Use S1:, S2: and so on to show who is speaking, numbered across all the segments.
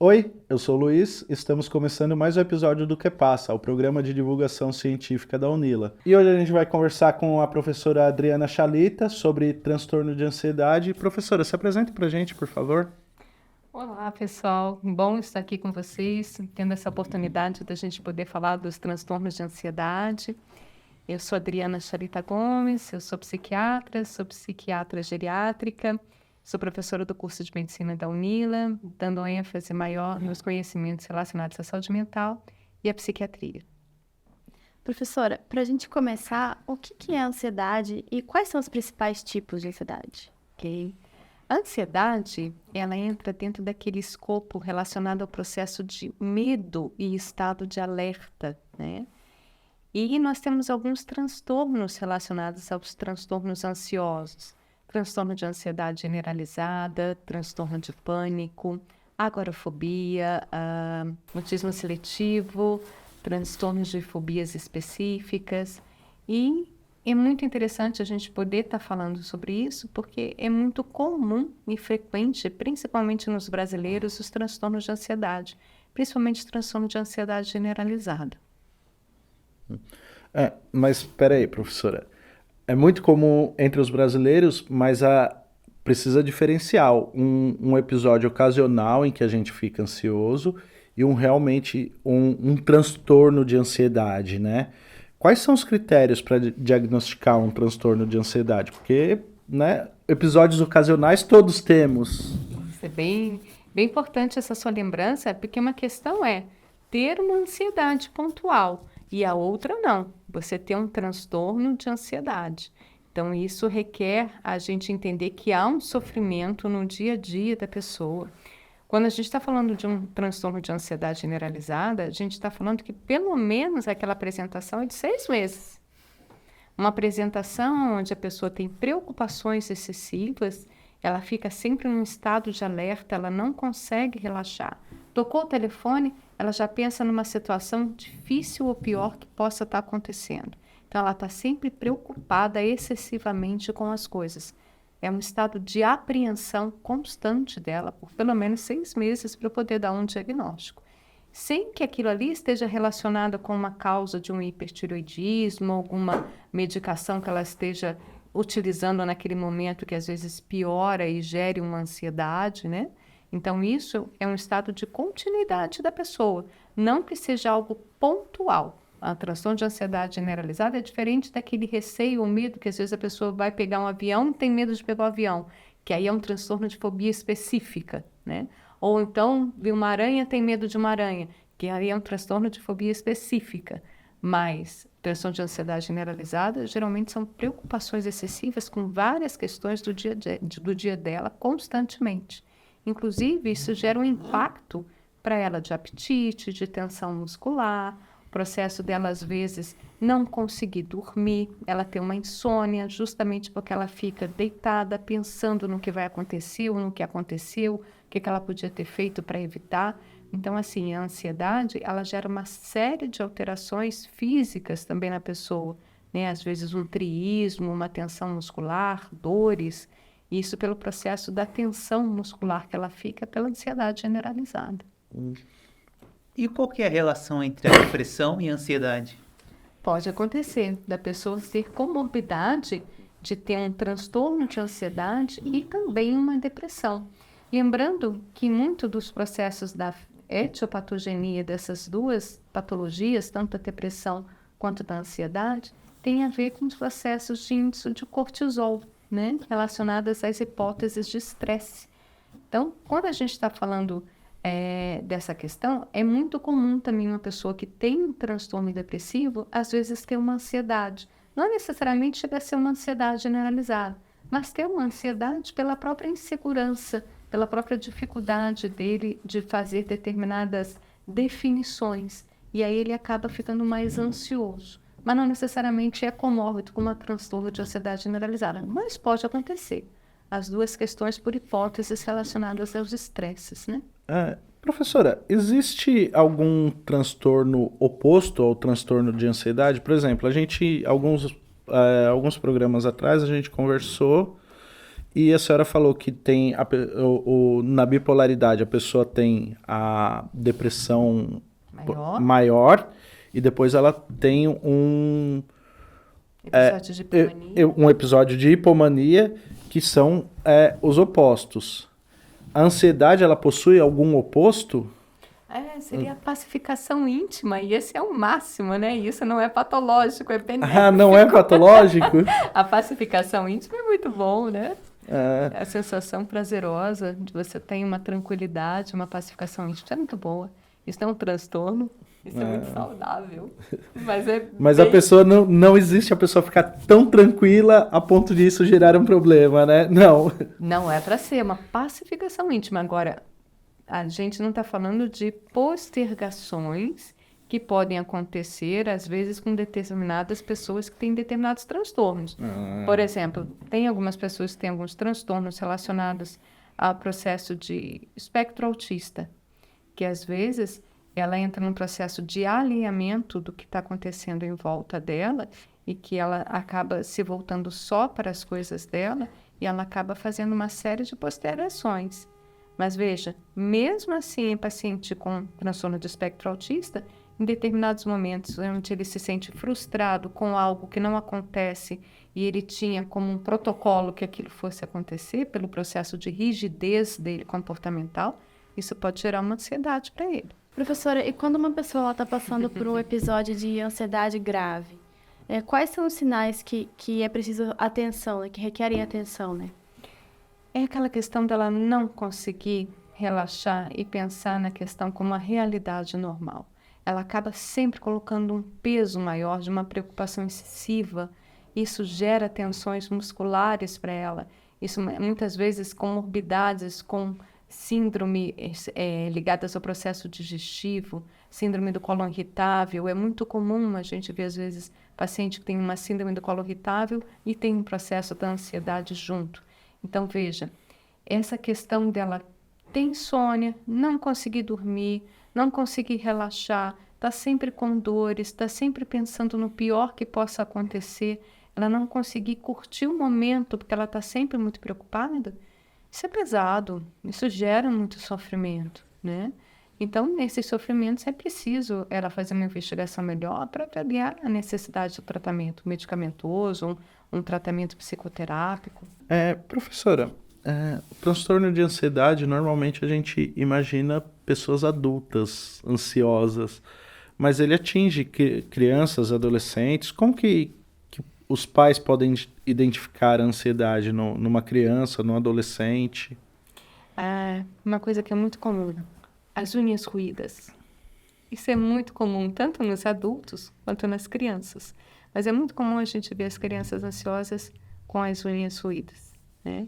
S1: Oi, eu sou o Luiz, estamos começando mais um episódio do Que Passa, o programa de divulgação científica da Unila. E hoje a gente vai conversar com a professora Adriana Chalita sobre transtorno de ansiedade. Professora, se apresente pra gente, por favor.
S2: Olá, pessoal. Bom estar aqui com vocês, tendo essa oportunidade da gente poder falar dos transtornos de ansiedade. Eu sou Adriana Charita Gomes, eu sou psiquiatra geriátrica, sou professora do curso de medicina da Unila, dando ênfase maior nos conhecimentos relacionados à saúde mental e à psiquiatria.
S3: Professora, para a gente começar, o que é ansiedade e quais são os principais tipos de ansiedade?
S2: Ok? A ansiedade, ela entra dentro daquele escopo relacionado ao processo de medo e estado de alerta, né? E nós temos alguns transtornos relacionados aos transtornos ansiosos. Transtorno de ansiedade generalizada, transtorno de pânico, agorafobia, autismo seletivo, transtornos de fobias específicas. E é muito interessante a gente poder estar falando sobre isso, porque é muito comum e frequente, principalmente nos brasileiros, os transtornos de ansiedade, principalmente transtorno de ansiedade generalizada.
S1: Mas espera aí, professora. É muito comum entre os brasileiros, mas precisa diferenciar um episódio ocasional em que a gente fica ansioso e realmente um transtorno de ansiedade, né? Quais são os critérios para diagnosticar um transtorno de ansiedade? Porque, né, episódios ocasionais todos temos.
S2: Isso é bem importante essa sua lembrança, porque uma questão é ter uma ansiedade pontual e a outra não, você ter um transtorno de ansiedade. Então, isso requer a gente entender que há um sofrimento no dia a dia da pessoa. Quando a gente está falando de um transtorno de ansiedade generalizada, a gente está falando que pelo menos aquela apresentação é de 6 meses. Uma apresentação onde a pessoa tem preocupações excessivas, ela fica sempre num estado de alerta, ela não consegue relaxar. Tocou o telefone, ela já pensa numa situação difícil ou pior que possa estar acontecendo. Então, ela está sempre preocupada excessivamente com as coisas. É um estado de apreensão constante dela por pelo menos 6 meses para poder dar um diagnóstico. Sem que aquilo ali esteja relacionado com uma causa de um hipertiroidismo, alguma medicação que ela esteja utilizando naquele momento que às vezes piora e gere uma ansiedade, né? Então, isso é um estado de continuidade da pessoa, não que seja algo pontual. A transtorno de ansiedade generalizada é diferente daquele receio ou medo que às vezes a pessoa vai pegar um avião e tem medo de pegar o avião, que aí é um transtorno de fobia específica, né? Ou então, viu uma aranha, tem medo de uma aranha, que aí é um transtorno de fobia específica. Mas transtorno de ansiedade generalizada geralmente são preocupações excessivas com várias questões do dia dela constantemente. Inclusive, isso gera um impacto para ela de apetite, de tensão muscular, o processo dela, às vezes, não conseguir dormir, ela tem uma insônia, justamente porque ela fica deitada, pensando no que vai acontecer ou no que aconteceu, o que ela podia ter feito para evitar. Então, assim, a ansiedade, ela gera uma série de alterações físicas também na pessoa, né? Às vezes um triísmo, uma tensão muscular, dores, isso pelo processo da tensão muscular que ela fica pela ansiedade generalizada.
S4: E qual que é a relação entre a depressão e a ansiedade?
S2: Pode acontecer da pessoa ter comorbidade de ter um transtorno de ansiedade e também uma depressão. Lembrando que muito dos processos da etiopatogenia dessas duas patologias, tanto a depressão quanto da ansiedade, tem a ver com os processos de índice de cortisol, né, relacionadas às hipóteses de estresse. Então, quando a gente está falando dessa questão, é muito comum também uma pessoa que tem um transtorno depressivo, às vezes ter uma ansiedade. Não necessariamente chega a ser uma ansiedade generalizada, mas ter uma ansiedade pela própria insegurança, pela própria dificuldade dele de fazer determinadas definições. E aí ele acaba ficando mais ansioso. Mas não necessariamente é comórbido com uma transtorno de ansiedade generalizada, mas pode acontecer. As duas questões por hipóteses relacionadas aos estresses, né?
S1: Professora, existe algum transtorno oposto ao transtorno de ansiedade? Por exemplo, alguns programas atrás, a gente conversou E a senhora falou que tem na bipolaridade a pessoa tem a depressão maior e depois ela tem
S2: Episódio de hipomania.
S1: um episódio de hipomania que são os opostos. A ansiedade, ela possui algum oposto?
S2: Seria a pacificação íntima, e esse é o máximo, né? Isso não é patológico, é benéfico.
S1: Ah, não é patológico?
S2: A pacificação íntima é muito bom, né?
S1: É.
S2: A sensação prazerosa de você ter uma tranquilidade, uma pacificação íntima, isso é muito boa. Isso não é um transtorno, isso é muito saudável.
S1: Mas a pessoa não existe a pessoa ficar tão tranquila a ponto disso gerar um problema, né? Não.
S2: Não é para ser uma pacificação íntima. Agora, a gente não está falando de postergações que podem acontecer, às vezes, com determinadas pessoas que têm determinados transtornos. Por exemplo, tem algumas pessoas que têm alguns transtornos relacionados ao processo de espectro autista, que às vezes ela entra num processo de alinhamento do que está acontecendo em volta dela e que ela acaba se voltando só para as coisas dela e ela acaba fazendo uma série de postergações. Mas veja, mesmo assim, em paciente com transtorno de espectro autista, em determinados momentos onde ele se sente frustrado com algo que não acontece e ele tinha como um protocolo que aquilo fosse acontecer pelo processo de rigidez dele comportamental, isso pode gerar uma ansiedade para ele.
S3: Professora, e quando uma pessoa está passando por um episódio de ansiedade grave, quais são os sinais que é preciso atenção, né, que requerem atenção, né?
S2: É aquela questão dela não conseguir relaxar e pensar na questão como uma realidade normal. Ela acaba sempre colocando um peso maior de uma preocupação excessiva. Isso gera tensões musculares para ela. Isso muitas vezes comorbidades com síndrome ligadas ao processo digestivo, síndrome do colo irritável. É muito comum a gente ver, às vezes, paciente que tem uma síndrome do colo irritável e tem um processo da ansiedade junto. Então, veja, essa questão dela ter insônia, não conseguir dormir, não conseguir relaxar, está sempre com dores, está sempre pensando no pior que possa acontecer, ela não conseguir curtir o momento porque ela está sempre muito preocupada, isso é pesado, isso gera muito sofrimento, né? Então, nesses sofrimentos é preciso ela fazer uma investigação melhor para avaliar a necessidade do tratamento medicamentoso, um tratamento psicoterápico.
S1: Professora, o transtorno de ansiedade, normalmente a gente imagina pessoas adultas, ansiosas, mas ele atinge crianças, adolescentes. Como que os pais podem identificar a ansiedade numa criança, num adolescente?
S2: Uma coisa que é muito comum, as unhas roídas. Isso é muito comum, tanto nos adultos quanto nas crianças. Mas é muito comum a gente ver as crianças ansiosas com as unhas roídas, né?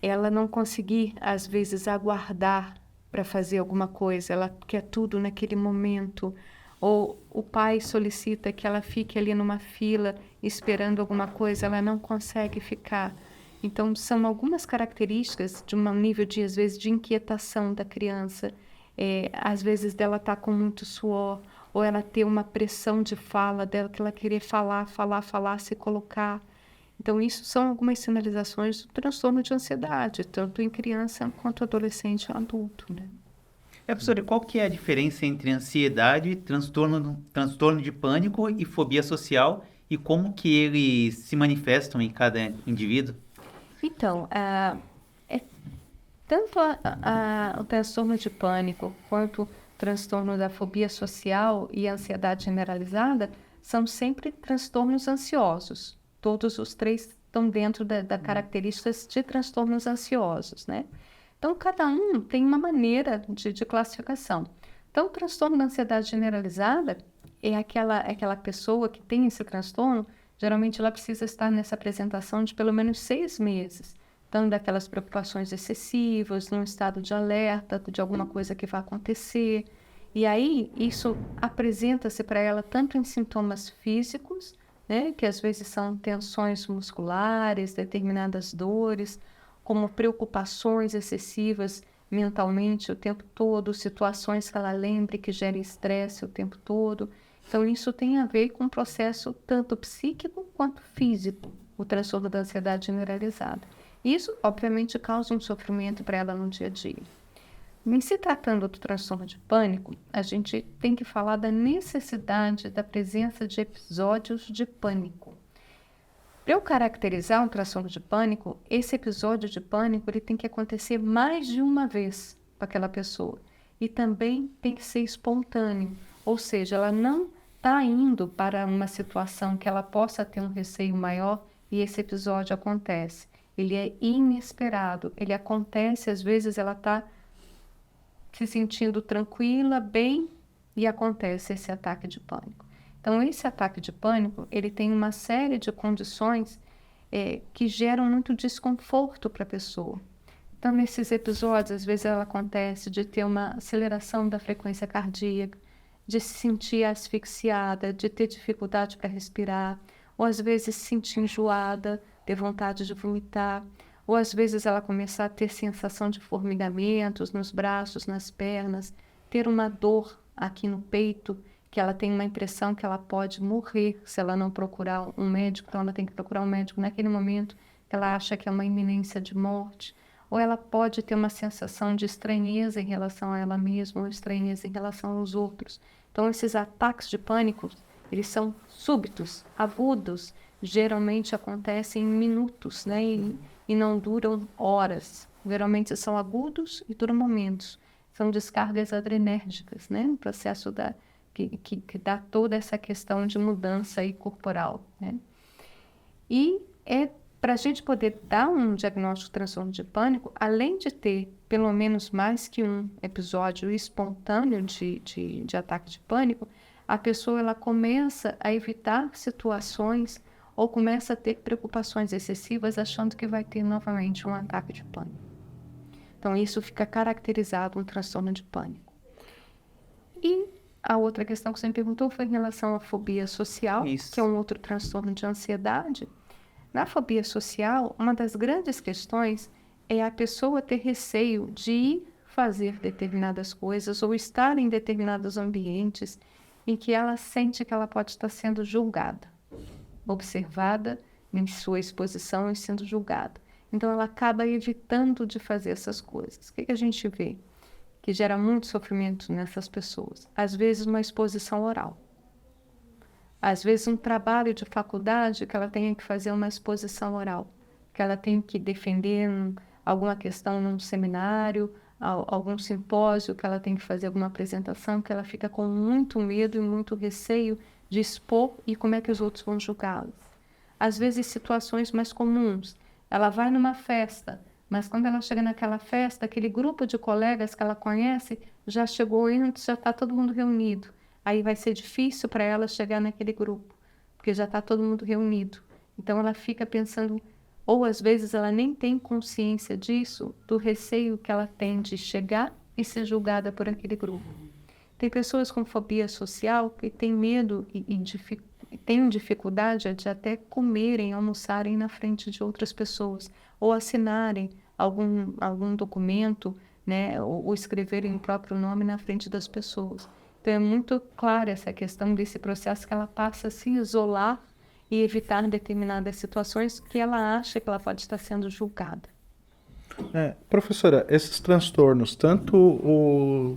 S2: Ela não conseguir, às vezes, aguardar para fazer alguma coisa, ela quer tudo naquele momento. Ou o pai solicita que ela fique ali numa fila esperando alguma coisa, ela não consegue ficar. Então, são algumas características de um nível de, às vezes, de inquietação da criança. Às vezes, dela estar com muito suor, ou ela ter uma pressão de fala dela, que ela querer falar, se colocar. Então, isso são algumas sinalizações do transtorno de ansiedade, tanto em criança quanto adolescente e adulto, né?
S4: Professora, qual que é a diferença entre ansiedade, transtorno de pânico e fobia social e como que eles se manifestam em cada indivíduo?
S2: Então, tanto o transtorno de pânico quanto o transtorno da fobia social e a ansiedade generalizada são sempre transtornos ansiosos. Todos os três estão dentro da características de transtornos ansiosos, né? Então, cada um tem uma maneira de classificação. Então, o transtorno da ansiedade generalizada é aquela pessoa que tem esse transtorno, geralmente ela precisa estar nessa apresentação de pelo menos 6 meses. Então, daquelas preocupações excessivas, num estado de alerta de alguma coisa que vai acontecer. E aí, isso apresenta-se para ela tanto em sintomas físicos, né, que às vezes são tensões musculares, determinadas dores, como preocupações excessivas mentalmente o tempo todo, situações que ela lembre que gerem estresse o tempo todo. Então, isso tem a ver com um processo tanto psíquico quanto físico, o transtorno da ansiedade generalizada. Isso, obviamente, causa um sofrimento para ela no dia a dia. Em se tratando do transtorno de pânico, a gente tem que falar da necessidade da presença de episódios de pânico. Para eu caracterizar um transtorno de pânico, esse episódio de pânico ele tem que acontecer mais de uma vez para aquela pessoa. E também tem que ser espontâneo, ou seja, ela não está indo para uma situação que ela possa ter um receio maior e esse episódio acontece. Ele é inesperado, ele acontece, às vezes ela está se sentindo tranquila, bem, e acontece esse ataque de pânico. Então, esse ataque de pânico, ele tem uma série de condições que geram muito desconforto para a pessoa. Então, nesses episódios, às vezes ela acontece de ter uma aceleração da frequência cardíaca, de se sentir asfixiada, de ter dificuldade para respirar, ou às vezes se sentir enjoada, ter vontade de vomitar, ou às vezes ela começar a ter sensação de formigamentos nos braços, nas pernas, ter uma dor aqui no peito, que ela tem uma impressão que ela pode morrer se ela não procurar um médico, então ela tem que procurar um médico naquele momento que ela acha que é uma iminência de morte, ou ela pode ter uma sensação de estranheza em relação a ela mesma, ou estranheza em relação aos outros. Então, esses ataques de pânico, eles são súbitos, agudos, geralmente acontecem em minutos, né? E não duram horas. Geralmente são agudos e duram momentos. São descargas adrenérgicas, né? Um processo que dá toda essa questão de mudança aí corporal, né? E para a gente poder dar um diagnóstico de transtorno de pânico, além de ter pelo menos mais que um episódio espontâneo de ataque de pânico, a pessoa ela começa a evitar situações ou começa a ter preocupações excessivas achando que vai ter novamente um ataque de pânico. Então, isso fica caracterizado um transtorno de pânico. E a outra questão que você me perguntou foi em relação à fobia social, que é um outro transtorno de ansiedade. Na fobia social, uma das grandes questões é a pessoa ter receio de ir fazer determinadas coisas ou estar em determinados ambientes em que ela sente que ela pode estar sendo julgada, observada em sua exposição e sendo julgada. Então, ela acaba evitando de fazer essas coisas. O que a gente vê? Que gera muito sofrimento nessas pessoas. Às vezes, uma exposição oral. Às vezes, um trabalho de faculdade que ela tenha que fazer uma exposição oral, que ela tenha que defender alguma questão num seminário, algum simpósio, que ela tem que fazer alguma apresentação, que ela fica com muito medo e muito receio de expor e como é que os outros vão julgá-la. Às vezes, situações mais comuns. Ela vai numa festa, mas quando ela chega naquela festa, aquele grupo de colegas que ela conhece já chegou antes, já está todo mundo reunido. Aí vai ser difícil para ela chegar naquele grupo, porque já está todo mundo reunido. Então, ela fica pensando, ou às vezes ela nem tem consciência disso, do receio que ela tem de chegar e ser julgada por aquele grupo. Tem pessoas com fobia social que têm medo e têm dificuldade de até comerem, almoçarem na frente de outras pessoas, ou assinarem algum documento, né, ou escreverem o próprio nome na frente das pessoas. Então, é muito clara essa questão desse processo que ela passa a se isolar e evitar determinadas situações que ela acha que ela pode estar sendo julgada.
S1: Professora, esses transtornos, tanto o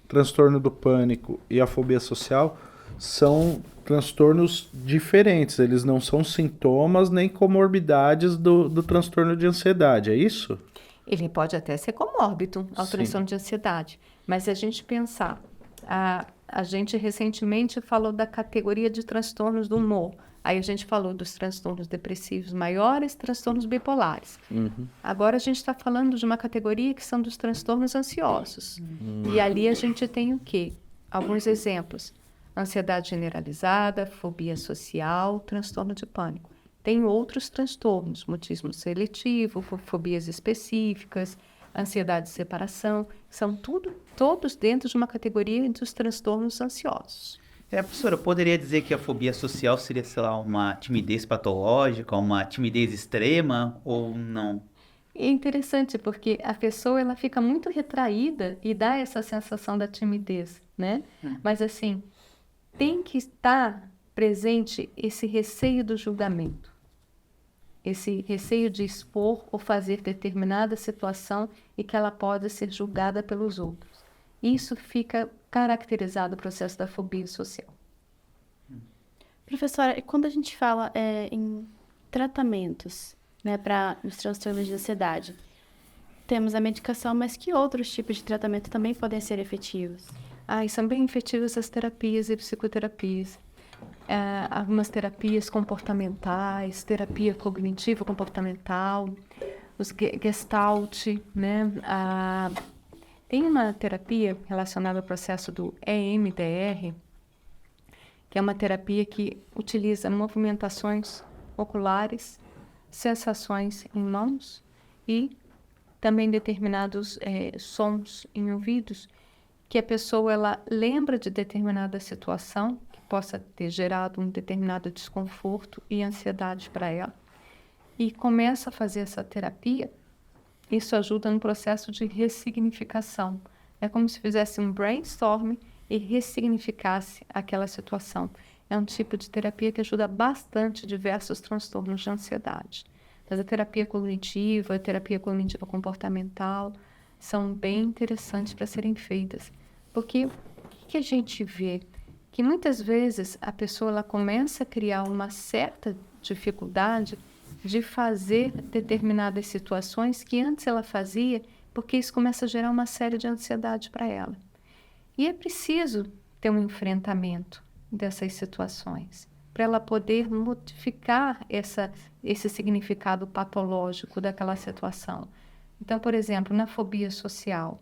S1: transtorno do pânico e a fobia social, são transtornos diferentes. Eles não são sintomas nem comorbidades do transtorno de ansiedade, é isso?
S2: Ele pode até ser comórbido ao
S1: Sim.
S2: transtorno de ansiedade, mas se a gente pensar, a gente recentemente falou da categoria de transtornos do humor. Aí a gente falou dos transtornos depressivos maiores, transtornos bipolares. Agora a gente está falando de uma categoria que são dos transtornos ansiosos. E ali a gente tem o quê? Alguns exemplos. Ansiedade generalizada, fobia social, transtorno de pânico. Tem outros transtornos, mutismo seletivo, fobias específicas, ansiedade de separação, são todos dentro de uma categoria dos transtornos ansiosos.
S4: Professora, eu poderia dizer que a fobia social seria, sei lá, uma timidez patológica, uma timidez extrema ou não?
S2: É interessante porque a pessoa ela fica muito retraída e dá essa sensação da timidez, né? Mas assim, tem que estar presente esse receio do julgamento. esse receio de expor ou fazer determinada situação e que ela pode ser julgada pelos outros. Isso fica caracterizado o processo da fobia social.
S3: Professora, e quando a gente fala em tratamentos, né, para os transtornos de ansiedade, temos a medicação, mas que outros tipos de tratamento também podem ser efetivos?
S2: E são bem efetivas as terapias e psicoterapias. Algumas terapias comportamentais, terapia cognitivo-comportamental, os Gestalt, né? Tem uma terapia relacionada ao processo do EMDR, que é uma terapia que utiliza movimentações oculares, sensações em mãos e também determinados sons em ouvidos, que a pessoa ela lembra de determinada situação que possa ter gerado um determinado desconforto e ansiedade para ela, e começa a fazer essa terapia. Isso ajuda no processo de ressignificação. É como se fizesse um brainstorm e ressignificasse aquela situação. É um tipo de terapia que ajuda bastante diversos transtornos de ansiedade. Mas a terapia cognitiva comportamental são bem interessantes para serem feitas. Porque o que a gente vê? Que muitas vezes a pessoa ela começa a criar uma certa dificuldade de fazer determinadas situações que antes ela fazia, porque isso começa a gerar uma série de ansiedade para ela. E é preciso ter um enfrentamento dessas situações, para ela poder modificar esse significado patológico daquela situação. Então, por exemplo, na fobia social,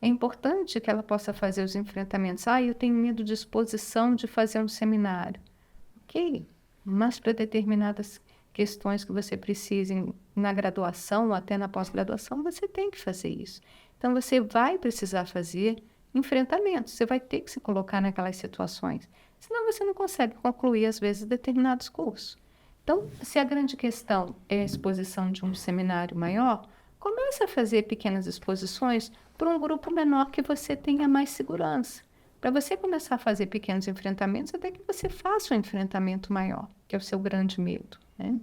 S2: é importante que ela possa fazer os enfrentamentos. Eu tenho medo de exposição de fazer um seminário. Ok, mas para determinadas questões que você precise na graduação ou até na pós-graduação, você tem que fazer isso. Então, você vai precisar fazer enfrentamentos, você vai ter que se colocar naquelas situações, senão você não consegue concluir, às vezes, determinados cursos. Então, se a grande questão é a exposição de um seminário maior, comece a fazer pequenas exposições para um grupo menor que você tenha mais segurança. Para você começar a fazer pequenos enfrentamentos, até que você faça um enfrentamento maior, que é o seu grande medo, né?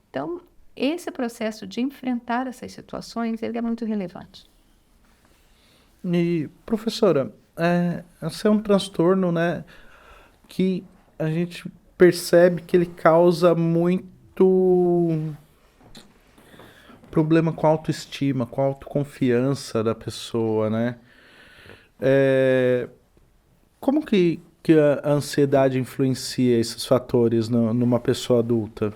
S2: Então, esse processo de enfrentar essas situações, ele é muito relevante.
S1: E, professora, esse é um transtorno, né, que a gente percebe que ele causa muito problema com a autoestima, com a autoconfiança da pessoa, né? Como que a ansiedade influencia esses fatores numa pessoa adulta?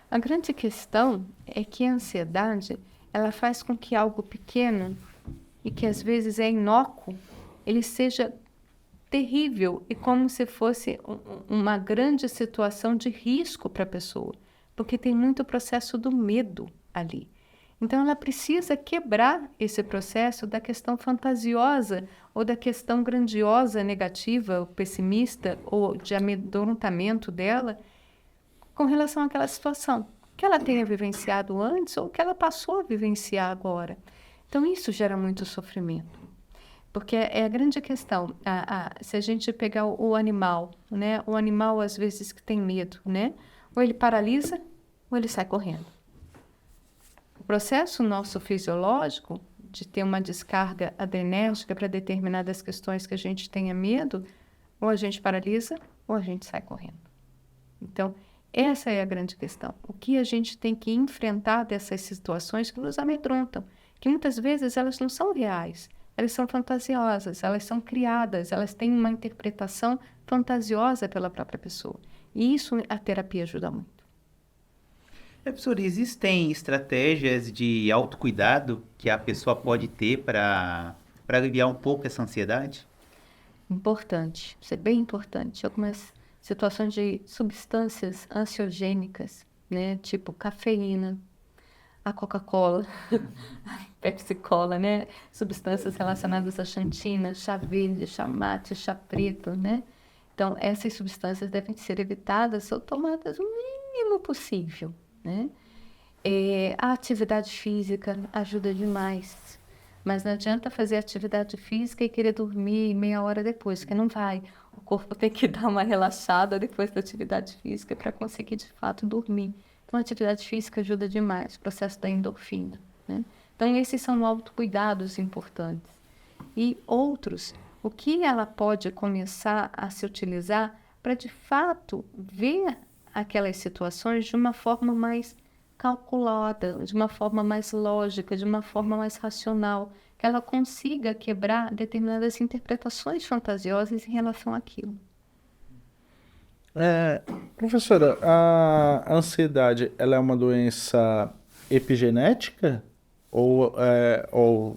S2: A grande questão é que a ansiedade, ela faz com que algo pequeno e que às vezes é inócuo, ele seja terrível e como se fosse uma grande situação de risco para a pessoa, porque tem muito processo do medo ali. Então, ela precisa quebrar esse processo da questão fantasiosa ou da questão grandiosa, negativa, ou pessimista, ou de amedrontamento dela com relação àquela situação que ela tenha vivenciado antes ou que ela passou a vivenciar agora. Então, isso gera muito sofrimento. Porque é a grande questão. Se a gente pegar o animal, né? O animal, às vezes, que tem medo, né? Ou ele paralisa, ou ele sai correndo. O processo nosso fisiológico de ter uma descarga adrenérgica para determinadas questões que a gente tenha medo, ou a gente paralisa, ou a gente sai correndo. Então, essa é a grande questão. O que a gente tem que enfrentar dessas situações que nos amedrontam, que muitas vezes elas não são reais, elas são fantasiosas, elas são criadas, elas têm uma interpretação fantasiosa pela própria pessoa. E isso a terapia ajuda muito.
S4: Professor, existem estratégias de autocuidado que a pessoa pode ter para aliviar um pouco essa ansiedade?
S2: Importante, isso é bem importante. Algumas situações de substâncias ansiogênicas, né? Tipo cafeína, a Coca-Cola, Pepsi-Cola, né? Substâncias relacionadas à xantina, chá verde, chá mate, chá preto, né? Então, essas substâncias devem ser evitadas ou tomadas o mínimo possível, né? A atividade física ajuda demais, mas não adianta fazer atividade física e querer dormir meia hora depois, porque não vai. O corpo tem que dar uma relaxada depois da atividade física para conseguir, de fato, dormir. Então, a atividade física ajuda demais, o processo da endorfina, né? Então, esses são autocuidados importantes. E outros, o que ela pode começar a se utilizar para, de fato, ver aquelas situações de uma forma mais calculada, de uma forma mais lógica, de uma forma mais racional, que ela consiga quebrar determinadas interpretações fantasiosas em relação àquilo.
S1: Professora, a ansiedade, ela é uma doença epigenética? Ou o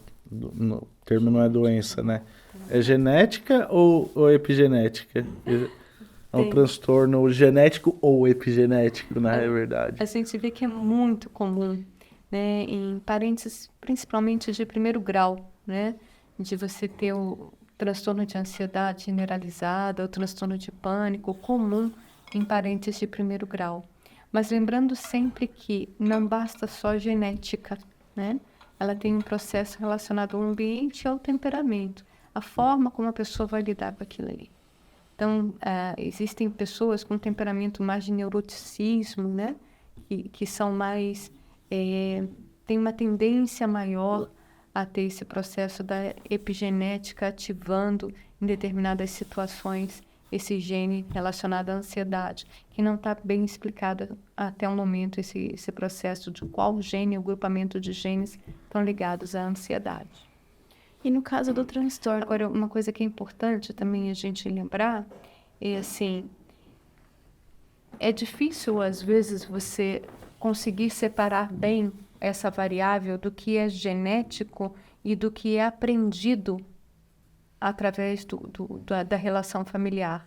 S1: termo não é doença, né? É genética ou epigenética? É um
S2: Tem.
S1: transtorno genético ou epigenético, na verdade.
S2: A gente vê que é muito comum, né, em parentes, principalmente de primeiro grau, né, de você ter o transtorno de ansiedade generalizada, o transtorno de pânico comum em parentes de primeiro grau. Mas lembrando sempre que não basta só a genética, né? Ela tem um processo relacionado ao ambiente e ao temperamento, a forma como a pessoa vai lidar com aquilo ali. Então, existem pessoas com temperamento mais de neuroticismo, né? Que são mais... têm uma tendência maior a ter esse processo da epigenética ativando em determinadas situações esse gene relacionado à ansiedade, que não está bem explicado até o momento esse processo de qual gene, o grupamento de genes estão ligados à ansiedade.
S3: E no caso do transtorno,
S2: Agora, uma coisa que é importante também a gente lembrar é assim, é difícil às vezes você conseguir separar bem essa variável do que é genético e do que é aprendido através da relação familiar.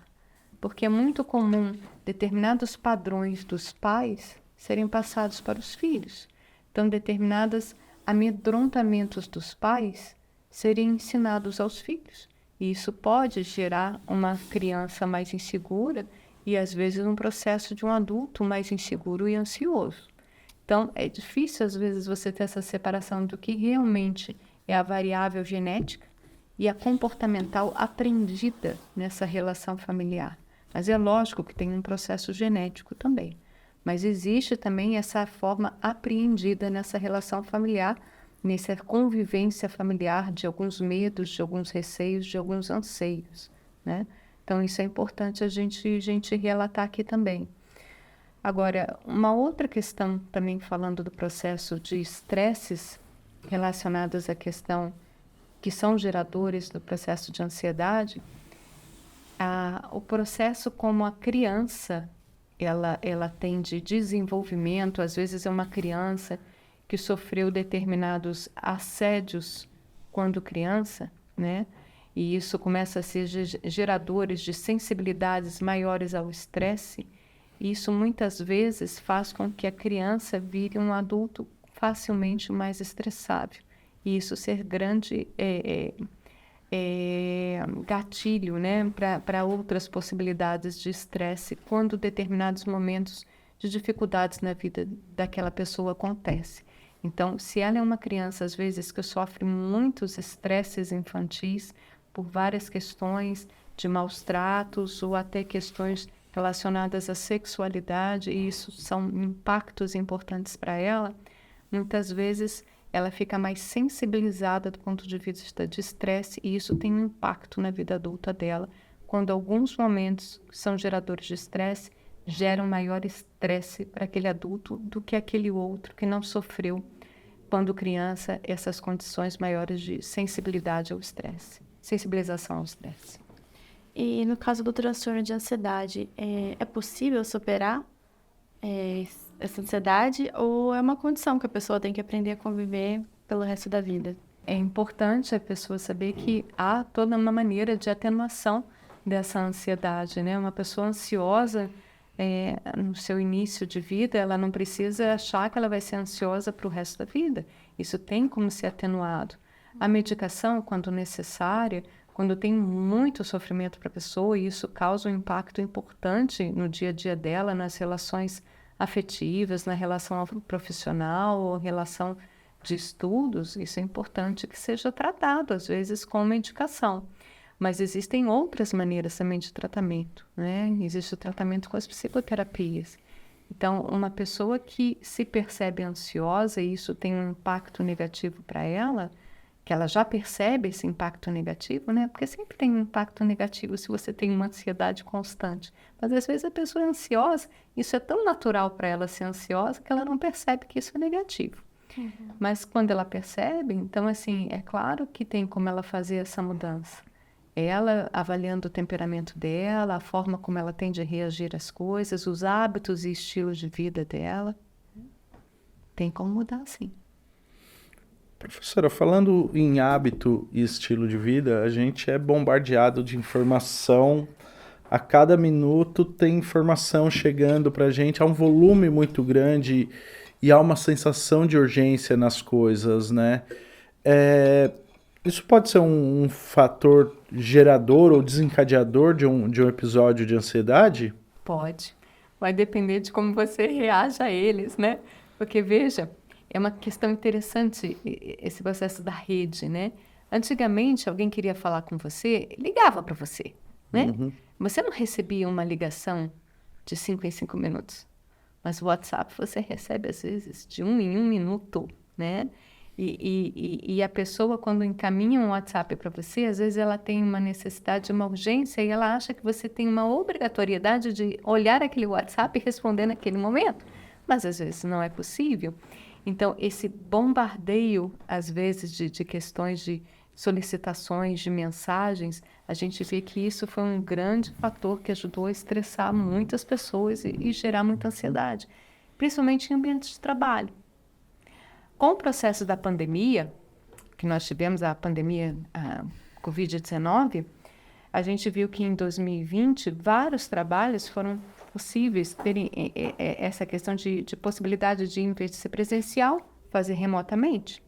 S2: Porque é muito comum determinados padrões dos pais serem passados para os filhos. Então, determinados amedrontamentos dos pais serem ensinados aos filhos. E isso pode gerar uma criança mais insegura e, às vezes, um processo de um adulto mais inseguro e ansioso. Então, é difícil, às vezes, você ter essa separação do que realmente é a variável genética e a comportamental aprendida nessa relação familiar. Mas é lógico que tem um processo genético também. Mas existe também essa forma apreendida nessa relação familiar, nessa convivência familiar de alguns medos, de alguns receios, de alguns anseios, né? Então, isso é importante a gente relatar aqui também. Agora, uma outra questão também falando do processo de estresses relacionados à questão que são geradores do processo de ansiedade, o processo como a criança ela tem de desenvolvimento, às vezes é uma criança que sofreu determinados assédios quando criança, né? E isso começa a ser geradores de sensibilidades maiores ao estresse. E isso muitas vezes faz com que a criança vire um adulto facilmente mais estressável. E isso ser grande gatilho, né, para outras possibilidades de estresse quando determinados momentos de dificuldades na vida daquela pessoa acontecem. Então, se ela é uma criança, às vezes, que sofre muitos estresses infantis por várias questões de maus tratos ou até questões relacionadas à sexualidade, e isso são impactos importantes para ela, muitas vezes ela fica mais sensibilizada do ponto de vista de estresse e isso tem um impacto na vida adulta dela, quando alguns momentos que são geradores de estresse geram maior estresse para aquele adulto do que aquele outro que não sofreu, quando criança, essas condições maiores de sensibilidade ao estresse, sensibilização ao estresse.
S3: e no caso do transtorno de ansiedade, é possível superar essa ansiedade ou é uma condição que a pessoa tem que aprender a conviver pelo resto da vida?
S2: É importante a pessoa saber que há toda uma maneira de atenuação dessa ansiedade, né? Uma pessoa ansiosa, no seu início de vida, ela não precisa achar que ela vai ser ansiosa para o resto da vida. Isso tem como ser atenuado. A medicação, quando necessária, quando tem muito sofrimento para a pessoa, e isso causa um impacto importante no dia a dia dela, nas relações afetivas, na relação profissional ou relação de estudos, isso é importante que seja tratado, às vezes com medicação. Mas existem outras maneiras também de tratamento, né? Existe o tratamento com as psicoterapias. Então, uma pessoa que se percebe ansiosa e isso tem um impacto negativo para ela, que ela já percebe esse impacto negativo, né? Porque sempre tem um impacto negativo se você tem uma ansiedade constante. Mas às vezes a pessoa é ansiosa, isso é tão natural para ela ser ansiosa que ela não percebe que isso é negativo. Mas quando ela percebe, então assim, é claro que tem como ela fazer essa mudança. Ela avaliando o temperamento dela, a forma como ela tem de reagir às coisas, os hábitos e estilos de vida dela. Tem como mudar, sim.
S1: Professora, falando em hábito e estilo de vida, a gente é bombardeado de informação. A cada minuto tem informação chegando para a gente, há um volume muito grande e há uma sensação de urgência nas coisas, né? Isso pode ser um fator gerador ou desencadeador de um episódio de ansiedade?
S2: Pode. Vai depender de como você reage a eles, né? Porque, veja, é uma questão interessante esse processo da rede, né? Antigamente, alguém queria falar com você, ligava para você, né? Você não recebia uma ligação de 5 em 5 minutos. Mas o WhatsApp você recebe, às vezes, de 1 em 1 minuto, né? E a pessoa, quando encaminha um WhatsApp para você, às vezes ela tem uma necessidade, uma urgência, e ela acha que você tem uma obrigatoriedade de olhar aquele WhatsApp e responder naquele momento. Mas, às vezes, não é possível. Então, esse bombardeio, às vezes, de questões de solicitações, de mensagens, a gente vê que isso foi um grande fator que ajudou a estressar muitas pessoas e gerar muita ansiedade, principalmente em ambientes de trabalho. Com o processo da pandemia, que nós tivemos a pandemia Covid-19, a gente viu que em 2020 vários trabalhos foram possíveis terem essa questão de possibilidade de, em vez de ser presencial, fazer remotamente.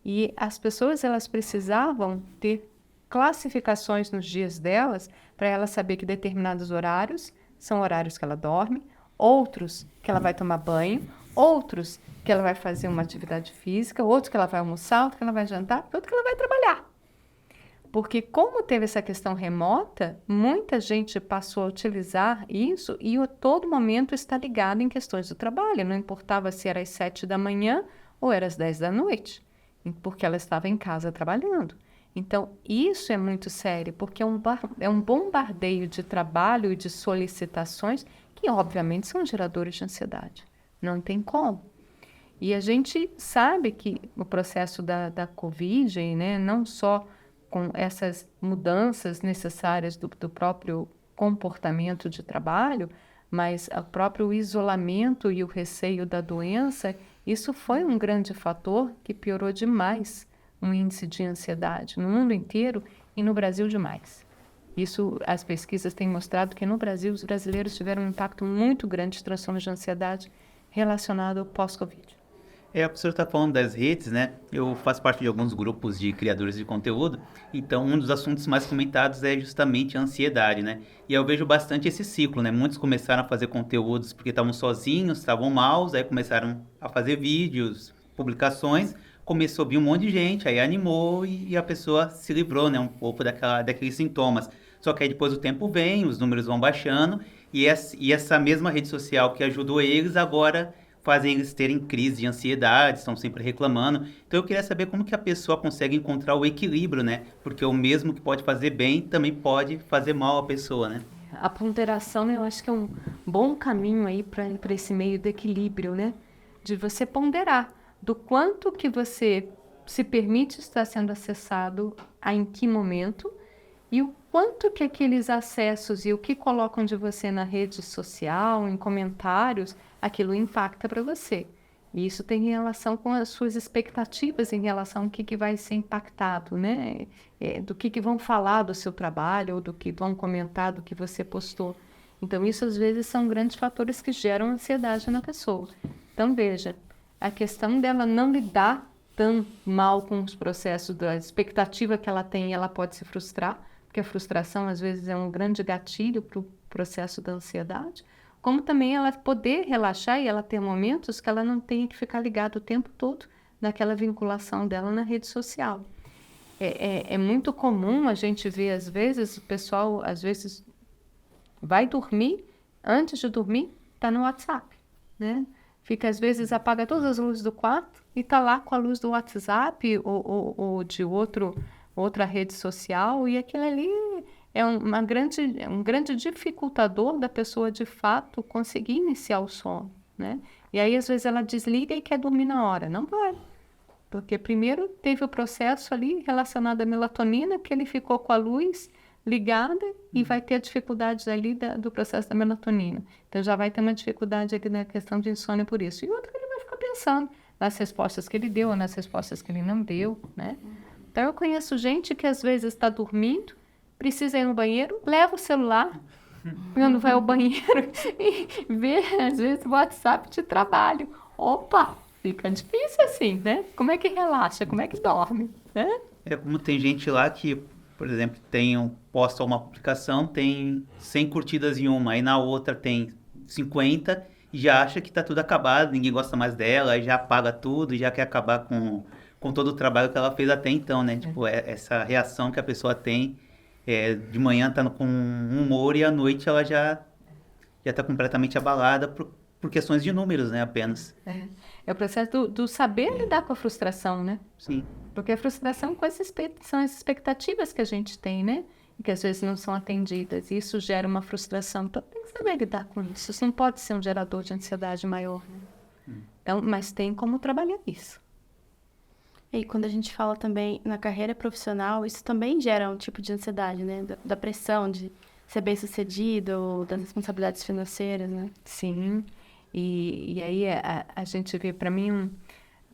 S2: E as pessoas elas precisavam ter classificações nos dias delas para ela saber que determinados horários são horários que ela dorme, outros que ela vai tomar banho, outros que ela vai fazer uma atividade física, outros que ela vai almoçar, outro que ela vai jantar, outro que ela vai trabalhar. Porque como teve essa questão remota, muita gente passou a utilizar isso e a todo momento está ligado em questões do trabalho. Não importava se era às 7 da manhã ou era às 10 da noite, porque ela estava em casa trabalhando. Então, isso é muito sério, porque é um bombardeio de trabalho e de solicitações que, obviamente, são geradores de ansiedade. Não tem como. E a gente sabe que o processo da Covid, né, não só com essas mudanças necessárias do próprio comportamento de trabalho, mas o próprio isolamento e o receio da doença, isso foi um grande fator que piorou demais o índice de ansiedade no mundo inteiro e no Brasil demais. Isso, as pesquisas têm mostrado que no Brasil os brasileiros tiveram um impacto muito grande de transtornos de ansiedade relacionado ao pós-Covid.
S4: A professora está falando das redes, né? Eu faço parte de alguns grupos de criadores de conteúdo, então um dos assuntos mais comentados é justamente a ansiedade, né? E eu vejo bastante esse ciclo, né? Muitos começaram a fazer conteúdos porque estavam sozinhos, estavam maus, aí começaram a fazer vídeos, publicações, começou a vir um monte de gente, aí animou e a pessoa se livrou, né? Um pouco daqueles sintomas. Só que aí depois o tempo vem, os números vão baixando e essa mesma rede social que ajudou eles agora fazem eles terem crise de ansiedade, estão sempre reclamando. Então eu queria saber como que a pessoa consegue encontrar o equilíbrio, né? Porque o mesmo que pode fazer bem também pode fazer mal à pessoa, né?
S2: A ponderação, eu acho que é um bom caminho aí para esse meio do equilíbrio, né? De você ponderar do quanto que você se permite estar sendo acessado, em que momento, e o quanto que aqueles acessos e o que colocam de você na rede social, em comentários, aquilo impacta para você. E isso tem relação com as suas expectativas em relação ao que vai ser impactado, né? Do que vão falar do seu trabalho ou do que vão comentar do que você postou. Então, isso às vezes são grandes fatores que geram ansiedade na pessoa. Então, veja, a questão dela não lidar tão mal com os processos, da expectativa que ela tem, ela pode se frustrar, porque a frustração às vezes é um grande gatilho para o processo da ansiedade, como também ela poder relaxar e ela ter momentos que ela não tenha que ficar ligada o tempo todo naquela vinculação dela na rede social. É muito comum a gente ver, às vezes, o pessoal, às vezes, vai dormir, antes de dormir, está no WhatsApp. né? Fica, às vezes, apaga todas as luzes do quarto e está lá com a luz do WhatsApp ou de outra rede social, e aquilo ali é um grande dificultador da pessoa, de fato, conseguir iniciar o sono, né? E aí, às vezes, ela desliga e quer dormir na hora. Não vai. Porque primeiro teve o processo ali relacionado à melatonina, que ele ficou com a luz ligada e vai ter a dificuldade ali do processo da melatonina. Então já vai ter uma dificuldade aqui na questão de insônia por isso. E outro que ele vai ficar pensando nas respostas que ele deu ou nas respostas que ele não deu, né? Então eu conheço gente que às vezes está dormindo, precisa ir no banheiro, leva o celular, quando vai ao banheiro e vê, às vezes, o WhatsApp de trabalho. Opa! Fica difícil assim, né? Como é que relaxa? Como é que dorme, né?
S4: É como tem gente lá que, por exemplo, posta uma publicação, tem 100 curtidas em uma, aí na outra tem 50 e já acha que tá tudo acabado, ninguém gosta mais dela, aí já apaga tudo, já quer acabar com todo o trabalho que ela fez até então, né? Tipo, essa reação que a pessoa tem, de manhã tá com um humor e à noite ela já tá completamente abalada por questões de números, né, apenas.
S2: É o processo do saber lidar com a frustração, né?
S4: Sim.
S2: Porque a frustração são as expectativas que a gente tem, né? E que às vezes não são atendidas. E isso gera uma frustração. Então tem que saber lidar com isso. Isso não pode ser um gerador de ansiedade maior, né? Então, mas tem como trabalhar isso.
S3: E quando a gente fala também na carreira profissional, isso também gera um tipo de ansiedade, né? Da pressão de ser bem-sucedido, das responsabilidades financeiras, né?
S2: Sim. E aí a gente vê, para mim,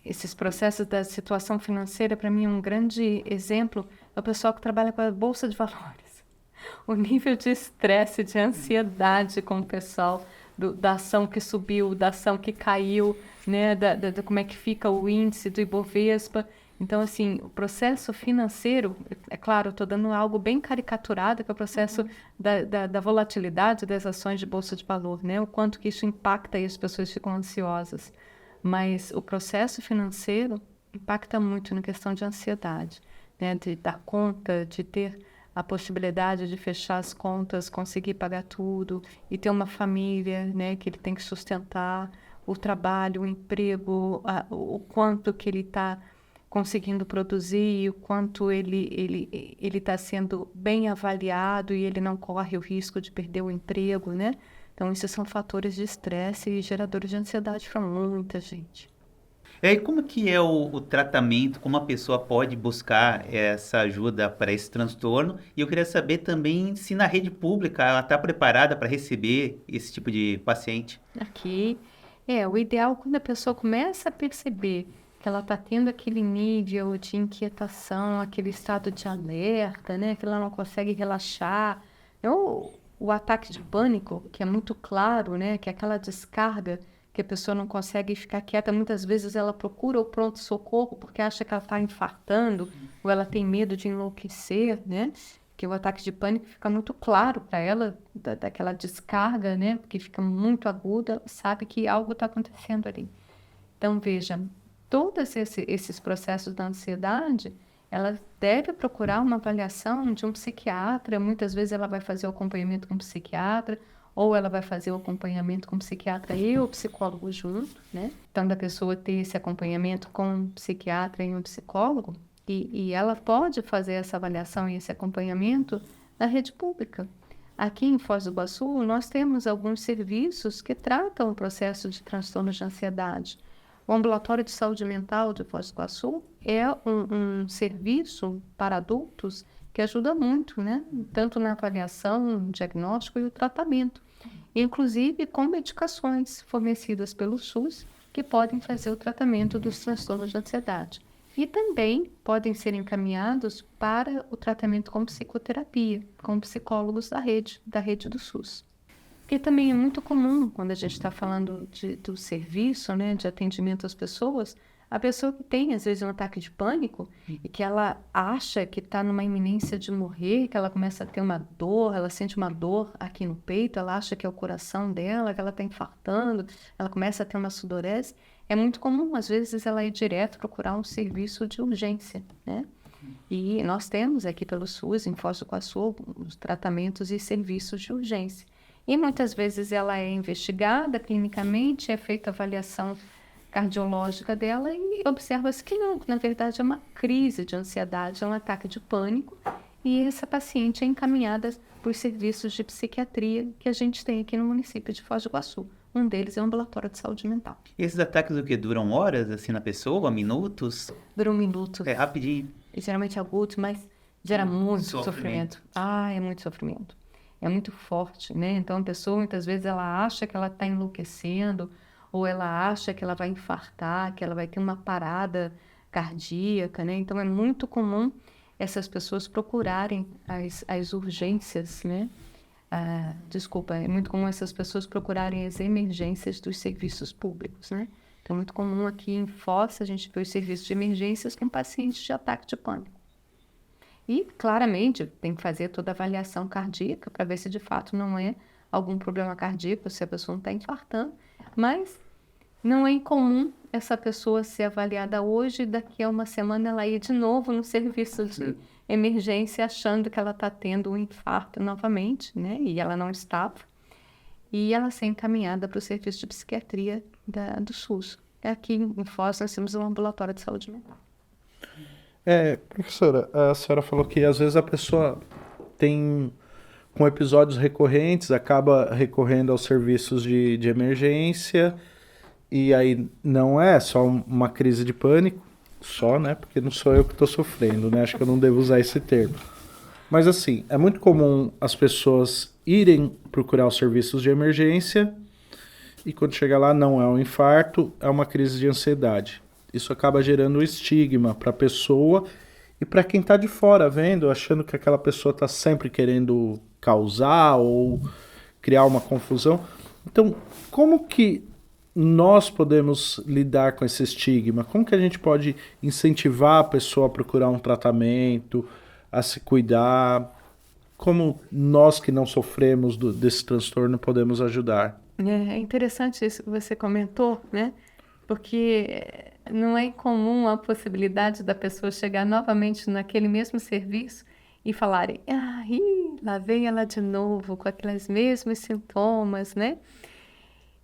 S2: esses processos da situação financeira, para mim, um grande exemplo é o pessoal que trabalha com a Bolsa de Valores. O nível de estresse, de ansiedade com o pessoal, da ação que subiu, da ação que caiu, né? Como é que fica o índice do Ibovespa. Então, assim, o processo financeiro, é claro, estou dando algo bem caricaturado, que é o processo da volatilidade das ações de bolsa de valor, né? O quanto que isso impacta e as pessoas ficam ansiosas. Mas o processo financeiro impacta muito na questão de ansiedade, né? De dar conta, de ter a possibilidade de fechar as contas, conseguir pagar tudo e ter uma família, né? Que ele tem que sustentar, o trabalho, o emprego, o quanto que ele está conseguindo produzir, o quanto ele está sendo bem avaliado e ele não corre o risco de perder o emprego, né? Então, esses são fatores de estresse e geradores de ansiedade para muita gente.
S4: E aí, como que é o tratamento, como a pessoa pode buscar essa ajuda para esse transtorno? E eu queria saber também se na rede pública ela está preparada para receber esse tipo de paciente.
S2: Aqui, o ideal quando a pessoa começa a perceber que ela está tendo aquele nível de inquietação, aquele estado de alerta, né? Que ela não consegue relaxar. O ataque de pânico, que é muito claro, né? Que é aquela descarga que a pessoa não consegue ficar quieta. Muitas vezes ela procura o pronto-socorro porque acha que ela está infartando ou ela tem medo de enlouquecer, né? Que o ataque de pânico fica muito claro para ela, daquela descarga, né? Porque fica muito aguda, ela sabe que algo está acontecendo ali. Então, veja, todos esses processos da ansiedade, ela deve procurar uma avaliação de um psiquiatra. Muitas vezes ela vai fazer o acompanhamento com o psiquiatra, ou ela vai fazer o acompanhamento com o psiquiatra e o psicólogo junto, né? Então, da pessoa ter esse acompanhamento com um psiquiatra e um psicólogo, e ela pode fazer essa avaliação e esse acompanhamento na rede pública. Aqui em Foz do Iguaçu, nós temos alguns serviços que tratam o processo de transtorno de ansiedade. O Ambulatório de Saúde Mental de Foz do Iguaçu é um serviço para adultos que ajuda muito, né? Tanto na avaliação, no diagnóstico e o tratamento. Inclusive com medicações fornecidas pelo SUS que podem fazer o tratamento dos transtornos de ansiedade. E também podem ser encaminhados para o tratamento com psicoterapia, com psicólogos da rede do SUS. Porque também é muito comum, quando a gente está falando do serviço, né, de atendimento às pessoas, a pessoa que tem, às vezes, um ataque de pânico e que ela acha que está numa iminência de morrer, que ela começa a ter uma dor, ela sente uma dor aqui no peito, ela acha que é o coração dela, que ela está infartando, ela começa a ter uma sudorese. É muito comum, às vezes, ela ir direto procurar um serviço de urgência, né? E nós temos aqui pelo SUS, em Foz do Iguaçu, os tratamentos e serviços de urgência. E muitas vezes ela é investigada clinicamente, é feita a avaliação cardiológica dela e observa-se que não, que na verdade é uma crise de ansiedade, é um ataque de pânico, e essa paciente é encaminhada por serviços de psiquiatria que a gente tem aqui no município de Foz do Iguaçu. Um deles é o ambulatório de saúde mental.
S4: E esses ataques o quê? Duram horas, assim, na pessoa? Minutos?
S2: Dura um minuto,
S4: É rapidinho.
S2: geralmente agudo, mas gera muito
S4: Sofrimento.
S2: sofrimento. Ah, é muito sofrimento. É muito forte, né? Então a pessoa muitas vezes ela acha que ela está enlouquecendo, ou ela acha que ela vai infartar, que ela vai ter uma parada cardíaca, né? Então é muito comum essas pessoas procurarem as urgências, né? É muito comum essas pessoas procurarem as emergências dos serviços públicos, né? Então é muito comum aqui em Foz a gente ver os serviços de emergências com pacientes de ataque de pânico. E, claramente, tem que fazer toda a avaliação cardíaca para ver se de fato não é algum problema cardíaco, se a pessoa não está infartando. Mas não é incomum essa pessoa ser avaliada hoje e daqui a uma semana ela ir de novo no serviço de emergência achando que ela está tendo um infarto novamente, né? E ela não estava. E ela ser encaminhada para o serviço de psiquiatria do SUS. Aqui em Foz nós temos um ambulatório de saúde mental.
S1: Professora, a senhora falou que às vezes a pessoa tem, com episódios recorrentes, acaba recorrendo aos serviços de emergência, e aí não é só uma crise de pânico, só, né? Porque não sou eu que estou sofrendo, né? Acho que eu não devo usar esse termo. Mas assim, é muito comum as pessoas irem procurar os serviços de emergência e quando chega lá não é um infarto, é uma crise de ansiedade. Isso acaba gerando um estigma para a pessoa e para quem está de fora vendo, achando que aquela pessoa está sempre querendo causar ou criar uma confusão. Então, como que nós podemos lidar com esse estigma? Como que a gente pode incentivar a pessoa a procurar um tratamento, a se cuidar? Como nós que não sofremos desse transtorno podemos ajudar?
S2: É interessante isso que você comentou, né? Porque não é incomum a possibilidade da pessoa chegar novamente naquele mesmo serviço e falarem, lá vem ela de novo com aqueles mesmos sintomas, né?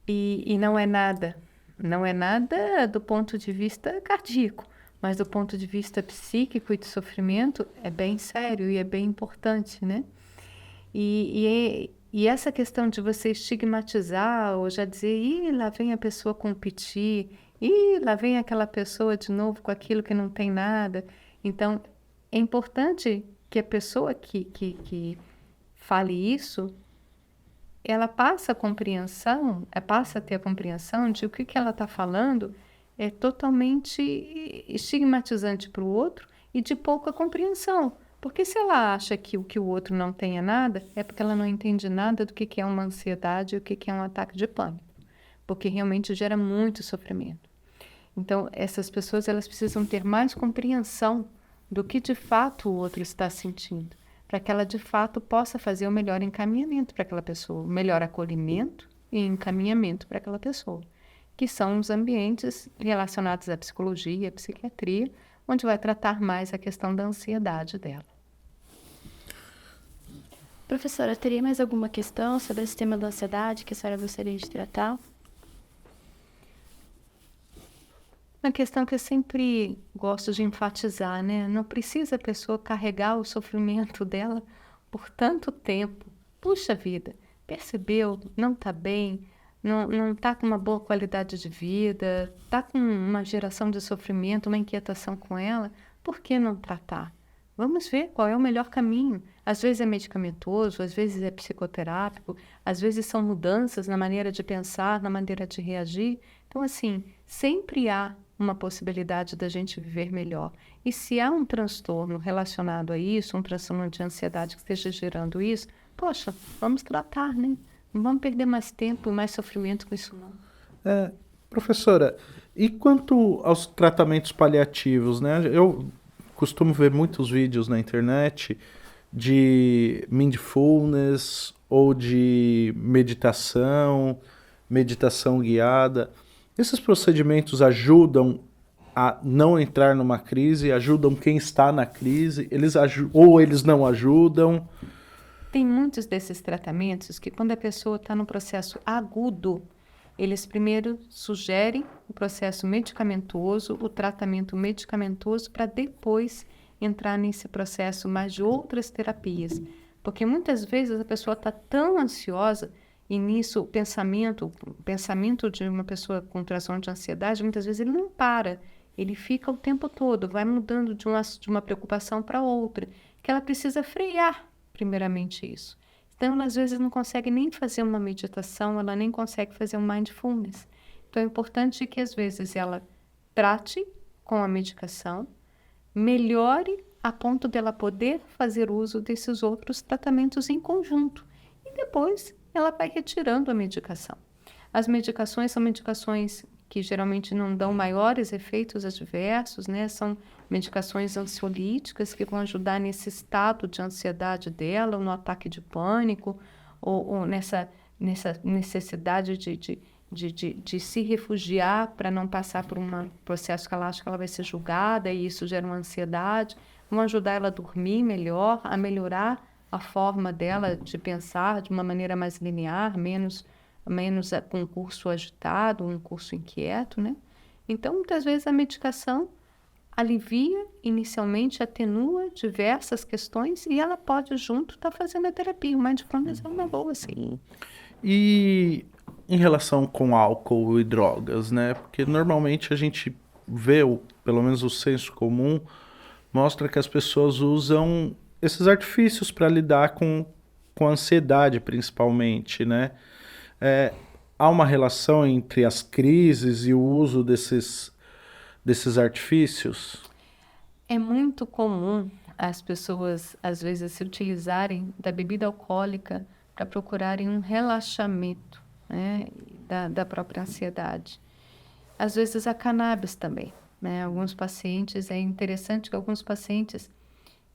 S2: E não é nada. Não é nada do ponto de vista cardíaco, mas do ponto de vista psíquico e de sofrimento é bem sério e é bem importante, né? E essa questão de você estigmatizar ou já dizer, lá vem a pessoa com piti, lá vem aquela pessoa de novo com aquilo que não tem nada. Então, é importante que a pessoa que fale isso, ela passe a compreensão, passa a ter a compreensão de que ela está falando é totalmente estigmatizante para o outro e de pouca compreensão. Porque se ela acha que o outro não tenha nada, é porque ela não entende nada do que é uma ansiedade e o que é um ataque de pânico. Porque realmente gera muito sofrimento. Então, essas pessoas elas precisam ter mais compreensão do que de fato o outro está sentindo, para que ela de fato possa fazer o melhor encaminhamento para aquela pessoa, o melhor acolhimento e encaminhamento para aquela pessoa, que são os ambientes relacionados à psicologia, à psiquiatria, onde vai tratar mais a questão da ansiedade dela.
S3: Professora, teria mais alguma questão sobre esse tema da ansiedade que a senhora gostaria de tratar? Uma questão que eu sempre gosto de enfatizar, né? Não precisa a pessoa carregar o sofrimento dela por tanto tempo. Puxa vida, percebeu, não está bem, não está com uma boa qualidade de vida, está com uma geração de sofrimento, uma inquietação com ela, por que não tratar? Vamos ver qual é o melhor caminho. Às vezes é medicamentoso, às vezes é psicoterápico, às vezes são mudanças na maneira de pensar, na maneira de reagir. Então, assim, sempre há uma possibilidade da gente viver melhor. E se há um transtorno relacionado a isso, um transtorno de ansiedade que esteja gerando isso, poxa, vamos tratar, né? Não vamos perder mais tempo e mais sofrimento com isso, não.
S1: Professora, e quanto aos tratamentos paliativos, né? Eu costumo ver muitos vídeos na internet de mindfulness ou de meditação guiada. Esses procedimentos ajudam a não entrar numa crise, ajudam quem está na crise, ou eles não ajudam?
S2: Tem muitos desses tratamentos que, quando a pessoa está no processo agudo, eles primeiro sugerem o processo medicamentoso, o tratamento medicamentoso, para depois entrar nesse processo mais de outras terapias. Porque muitas vezes a pessoa está tão ansiosa e nisso o pensamento de uma pessoa com transtorno de ansiedade, muitas vezes ele não para. Ele fica o tempo todo, vai mudando de uma preocupação para outra, que ela precisa frear, primeiramente, isso. Então, ela às vezes não consegue nem fazer uma meditação, ela nem consegue fazer um mindfulness. Então, é importante que, às vezes, ela trate com a medicação, melhore a ponto dela poder fazer uso desses outros tratamentos em conjunto. E depois, ela vai retirando a medicação. As medicações são medicações que geralmente não dão maiores efeitos adversos, né? São medicações ansiolíticas que vão ajudar nesse estado de ansiedade dela, ou no ataque de pânico, ou nessa necessidade de se refugiar para não passar por um processo que ela acha que ela vai ser julgada, e isso gera uma ansiedade. Vão ajudar ela a dormir melhor, a melhorar a forma dela de pensar de uma maneira mais linear, menos com um curso agitado, um curso inquieto, né? Então, muitas vezes a medicação alivia, inicialmente atenua diversas questões e ela pode junto estar fazendo a terapia. O mindfulness é uma boa, sim.
S1: E em relação com álcool e drogas, né? Porque normalmente a gente vê, pelo menos o senso comum, mostra que as pessoas usam esses artifícios para lidar com a ansiedade, principalmente, né? Há uma relação entre as crises e o uso desses artifícios?
S2: É muito comum as pessoas, às vezes, se utilizarem da bebida alcoólica para procurarem um relaxamento, né, da própria ansiedade. Às vezes a cannabis também, né? Alguns pacientes, é interessante que alguns pacientes,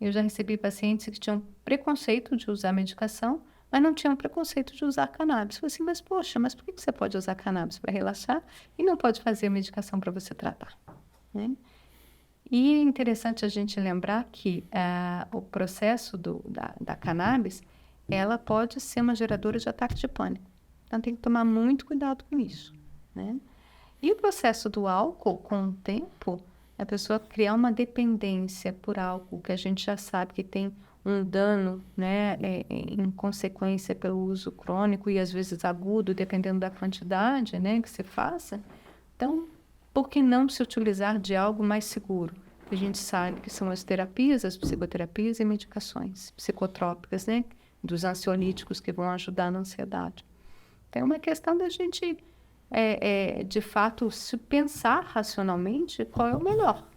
S2: eu já recebi pacientes que tinham preconceito de usar medicação, mas não tinham preconceito de usar cannabis. Eu falei assim, mas poxa, mas por que você pode usar cannabis para relaxar e não pode fazer medicação para você tratar, né? E é interessante a gente lembrar que o processo da cannabis, ela pode ser uma geradora de ataque de pânico. Então, tem que tomar muito cuidado com isso, né? E o processo do álcool, com o tempo, a pessoa criar uma dependência por álcool, que a gente já sabe que tem um dano, né, em consequência pelo uso crônico e às vezes agudo, dependendo da quantidade, né, que se faça. Então, por que não se utilizar de algo mais seguro? A gente sabe que são as terapias, as psicoterapias e medicações psicotrópicas, né, dos ansiolíticos que vão ajudar na ansiedade. Então, é uma questão da gente, de fato, se pensar racionalmente qual é o melhor,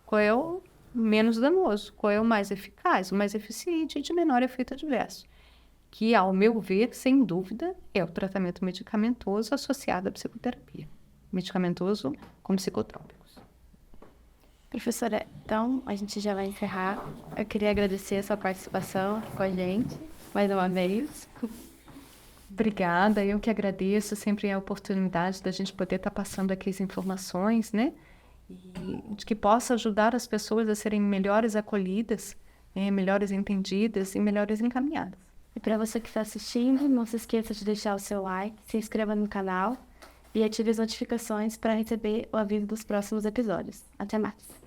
S2: qual é o menos danoso, qual é o mais eficaz, o mais eficiente e de menor efeito adverso, que, ao meu ver, sem dúvida, é o tratamento medicamentoso associado à psicoterapia, medicamentoso com psicotrópicos.
S3: Professora, então a gente já vai encerrar. Eu queria agradecer a sua participação aqui com a gente, mais uma vez.
S2: Obrigada, eu que agradeço, sempre é a oportunidade da gente poder estar passando aqui as informações, né? E de que possa ajudar as pessoas a serem melhores acolhidas, né? Melhores entendidas e melhores encaminhadas.
S3: E para você que está assistindo, não se esqueça de deixar o seu like, se inscreva no canal e ative as notificações para receber o aviso dos próximos episódios. Até mais!